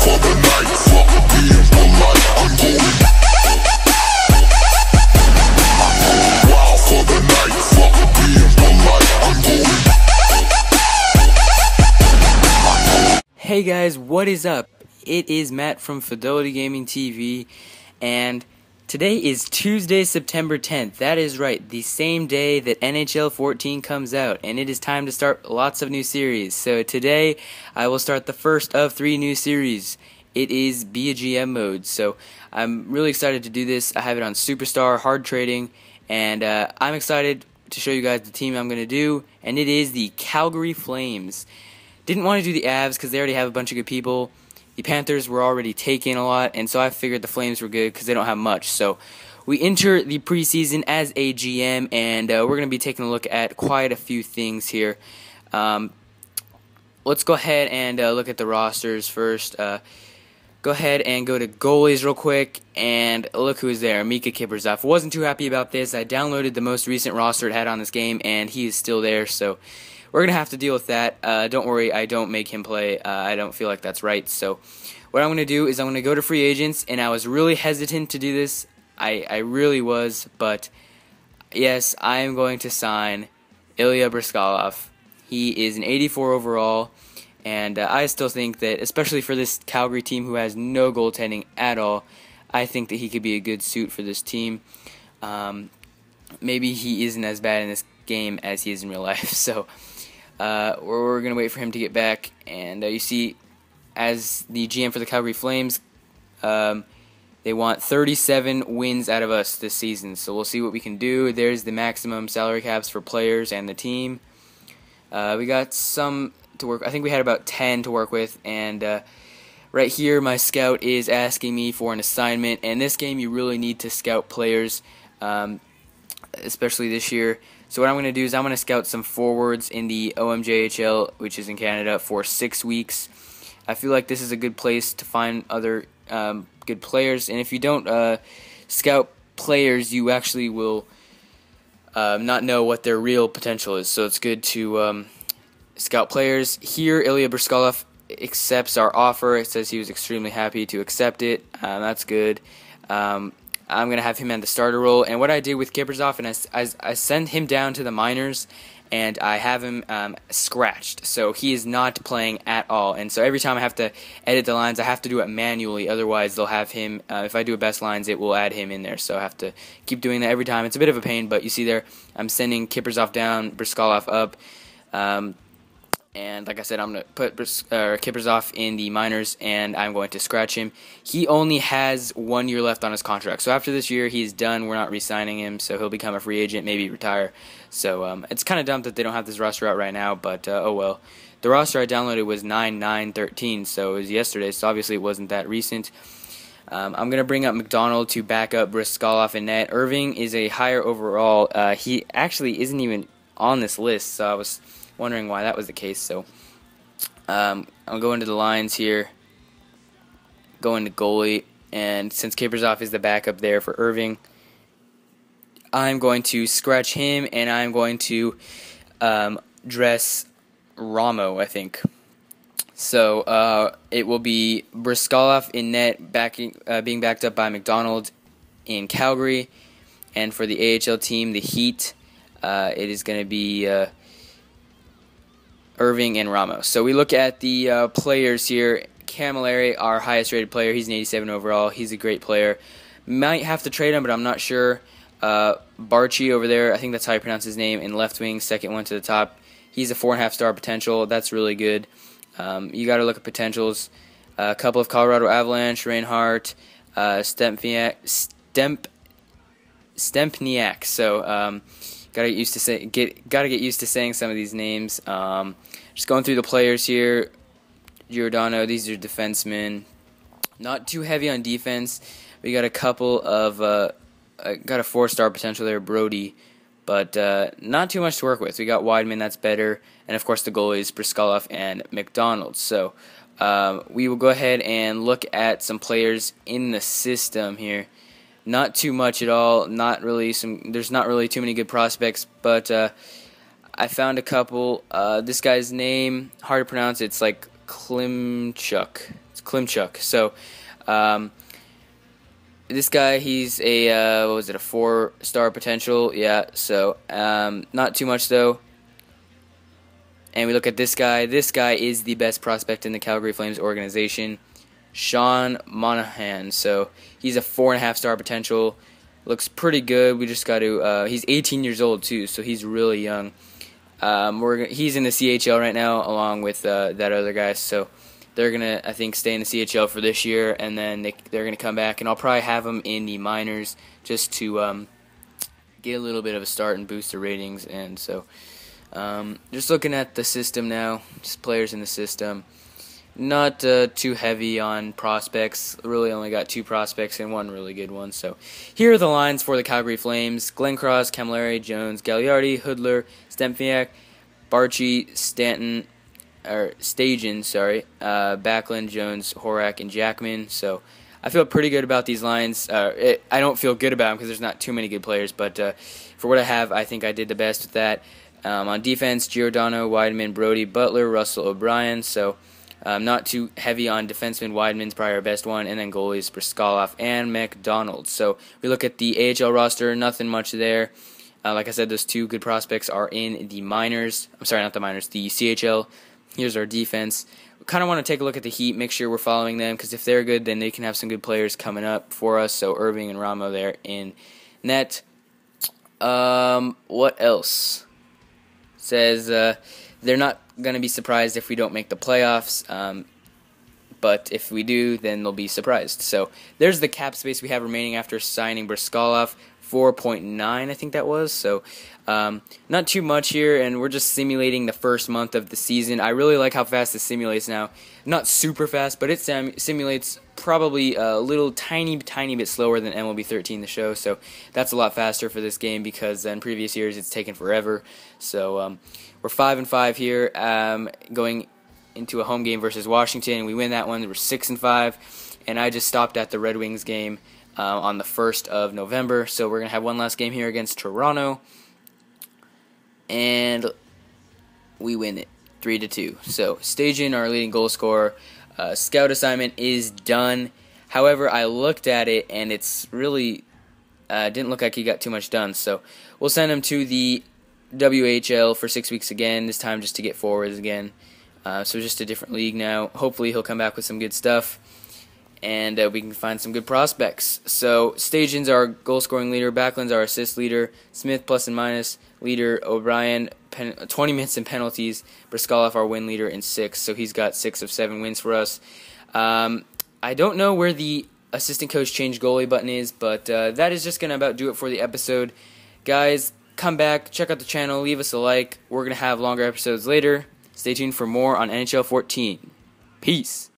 for the night, fuck being polite. I'm going wild for the night, fuck being polite. I'm going. Hey guys, what is up? It is Matt from Fidelity Gaming TV, and today is Tuesday, September 10th. That is right, the same day that NHL 14 comes out, and it is time to start lots of new series. So today, I will start the first of 3 new series. It is Be a GM mode, so I'm really excited to do this. I have it on Superstar, Hard Trading, and I'm excited to show you guys the team I'm going to do, and it is the Calgary Flames. Didn't want to do the Avs because they already have a bunch of good people. The Panthers were already taking a lot, and so I figured the Flames were good because they don't have much. So we enter the preseason as a GM, and we're going to be taking a look at quite a few things here. Let's go ahead and look at the rosters first. Go ahead and go to goalies real quick, and look who's there, Mika Kiprzov. Wasn't too happy about this. I downloaded the most recent roster it had on this game, and he is still there, so we're going to have to deal with that. Don't worry, I don't make him play. I don't feel like that's right. So what I'm going to do is I'm going to go to free agents, and I was really hesitant to do this. I really was, but yes, I am going to sign Ilya Bryzgalov. He is an 84 overall, and I still think that, especially for this Calgary team who has no goaltending at all, I think that he could be a good suit for this team. Maybe he isn't as bad in this game as he is in real life, so we're going to wait for him to get back. And you see, as the GM for the Calgary Flames, they want 37 wins out of us this season, so we'll see what we can do. There's the maximum salary caps for players and the team. We got some to work. I think we had about 10 to work with, and right here my scout is asking me for an assignment. And this game you really need to scout players, especially this year. So what I'm going to do is I'm going to scout some forwards in the OMJHL, which is in Canada, for 6 weeks. I feel like this is a good place to find other good players, and if you don't scout players, you actually will not know what their real potential is. So it's good to scout players. Here, Ilya Bryzgalov accepts our offer. It says he was extremely happy to accept it. That's good. I'm going to have him in the starter role. And what I did with Kiprzov, and I send him down to the minors, and I have him scratched. So he is not playing at all. And so every time I have to edit the lines, I have to do it manually. Otherwise, they'll have him, if I do a best lines, it will add him in there. So I have to keep doing that every time. It's a bit of a pain, but you see there, I'm sending Kiprzov down, Bryzgalov up. And like I said, I'm going to put Kiprzov in the minors, and I'm going to scratch him. He only has 1 year left on his contract. So after this year, he's done. We're not re-signing him, so he'll become a free agent, maybe retire. So it's kind of dumb that they don't have this roster out right now, but oh well. The roster I downloaded was 9/9/13, so it was yesterday, so obviously it wasn't that recent. I'm going to bring up McDonald to back up Bryzgalov in net. Irving is a higher overall. He actually isn't even on this list, so I was wondering why that was the case. So I'll go into the lines here, go into goalie, and since Kiprzov is the backup there for Irving, I'm going to scratch him, and I'm going to dress Ramo, I think. So it will be Bryzgalov in net, being backed up by McDonald in Calgary, and for the AHL team, the Heat, it is going to be Irving and Ramos. So we look at the players here. Camilleri, our highest rated player, he's an 87 overall. He's a great player. Might have to trade him, but I'm not sure. Barchi over there, I think that's how you pronounce his name, in left wing, second one to the top. He's a 4.5 star potential. That's really good. You got to look at potentials. A couple of Colorado Avalanche, Reinhardt, Stempniak. So gotta get used to saying some of these names. Just going through the players here. Giordano, these are defensemen. Not too heavy on defense. We got a couple of got a 4-star potential there, Brody, but not too much to work with. We got Weidman, that's better, and of course the goalies Bryzgalov and McDonald. So we will go ahead and look at some players in the system here. Not too much at all. There's not really too many good prospects, but I found a couple. This guy's name, hard to pronounce. It's like Klimchuk. It's Klimchuk. So, this guy, he's a, a 4-star potential? Yeah, so, not too much, though. And we look at this guy. This guy is the best prospect in the Calgary Flames organization, Sean Monahan. So, he's a 4.5-star potential. Looks pretty good. We just got to, he's 18 years old, too, so he's really young. He's in the CHL right now, along with that other guy, so they're going to, I think, stay in the CHL for this year, and then they're going to come back, and I'll probably have them in the minors just to get a little bit of a start and boost the ratings. And so just looking at the system now, just players in the system, not too heavy on prospects. Really only got 2 prospects and 1 really good one. So here are the lines for the Calgary Flames: Glencross, Camilleri, Jones, Gagliardi, Hoodler, Stempniak, Barchi, Stajan, Backlund, Jones, Horak, and Jackman. So I feel pretty good about these lines. I don't feel good about them because there's not too many good players, but for what I have, I think I did the best with that. On defense, Giordano, Wideman, Brody, Butler, Russell, O'Brien. So not too heavy on defenseman. Wideman's probably our best one, and then goalies Briskalov and McDonald. So we look at the AHL roster, nothing much there. Like I said, those 2 good prospects are in the minors. I'm sorry, not the minors, the CHL. Here's our defense. We kind of want to take a look at the Heat, make sure we're following them, because if they're good, then they can have some good players coming up for us. So Irving and Ramo there in net. What else? Says they're not going to be surprised if we don't make the playoffs, but if we do, then they'll be surprised. So there's the cap space we have remaining after signing Briskalov, 4.9 I think that was. So not too much here, and we're just simulating the first month of the season. I really like how fast it simulates now. Not super fast, but it simulates probably a little tiny bit slower than MLB 13, the show. So that's a lot faster for this game, because in previous years it's taken forever. So we're 5-5 here, going into a home game versus Washington, and we win that one. We're 6-5, and I just stopped at the Red Wings game on the 1st of November. So we're gonna have one last game here against Toronto, and we win it 3-2. So Stajan, our leading goal scorer. Scout assignment is done. However, I looked at it, and it's really didn't look like he got too much done. So we'll send him to the WHL for 6 weeks again, this time just to get forwards again. So just a different league now. Hopefully he'll come back with some good stuff, and we can find some good prospects. So Stajan's our goal-scoring leader. Backlund's our assist leader. Smith, plus and minus leader. O'Brien, 20 minutes and penalties. Briskalov, our win leader, in 6. So he's got 6 of 7 wins for us. I don't know where the assistant coach change goalie button is, but that is just going to about do it for the episode. Guys, come back, check out the channel, leave us a like. We're going to have longer episodes later. Stay tuned for more on NHL 14. Peace.